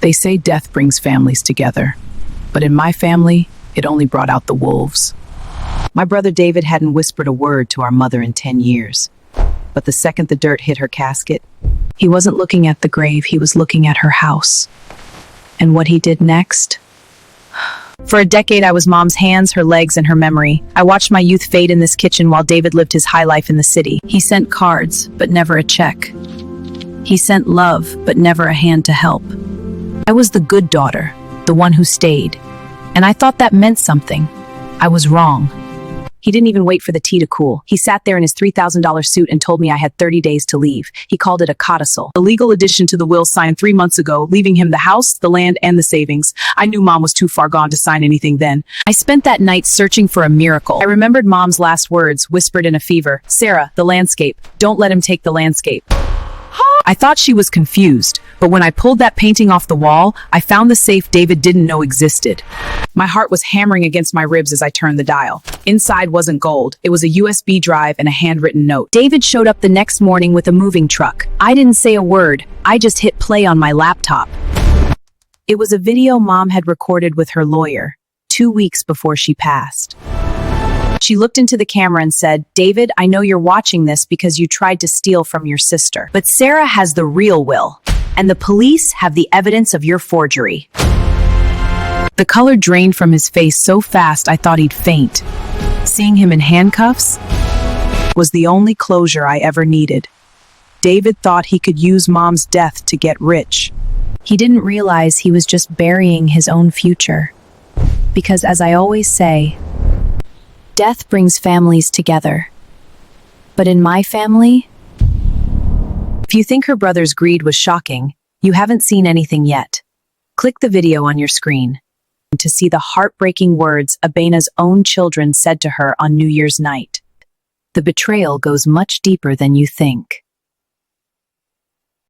They say death brings families together, but in my family, it only brought out the wolves. My brother David hadn't whispered a word to our mother in 10 years, but the second the dirt hit her casket, he wasn't looking at the grave, he was looking at her house. And what he did next? For a decade, I was Mom's hands, her legs, and her memory. I watched my youth fade in this kitchen while David lived his high life in the city. He sent cards, but never a check. He sent love, but never a hand to help. I was the good daughter, the one who stayed. And I thought that meant something. I was wrong. He didn't even wait for the tea to cool. He sat there in his $3,000 suit and told me I had 30 days to leave. He called it a codicil, a legal addition to the will signed 3 months ago, leaving him the house, the land, and the savings. I knew Mom was too far gone to sign anything then. I spent that night searching for a miracle. I remembered Mom's last words, whispered in a fever. Sarah, the landscape. Don't let him take the landscape. I thought she was confused, but when I pulled that painting off the wall, I found the safe David didn't know existed. My heart was hammering against my ribs as I turned the dial. Inside wasn't gold. It was a USB drive and a handwritten note. David showed up the next morning with a moving truck. I didn't say a word. I just hit play on my laptop. It was a video Mom had recorded with her lawyer, 2 weeks before she passed. She looked into the camera and said, "David, I know you're watching this because you tried to steal from your sister. But Sarah has the real will, and the police have the evidence of your forgery." The color drained from his face so fast I thought he'd faint. Seeing him in handcuffs was the only closure I ever needed. David thought he could use Mom's death to get rich. He didn't realize he was just burying his own future. Because as I always say, death brings families together. But in my family, if you think her brother's greed was shocking, you haven't seen anything yet. Click the video on your screen to see the heartbreaking words Abena's own children said to her on New Year's night. The betrayal goes much deeper than you think.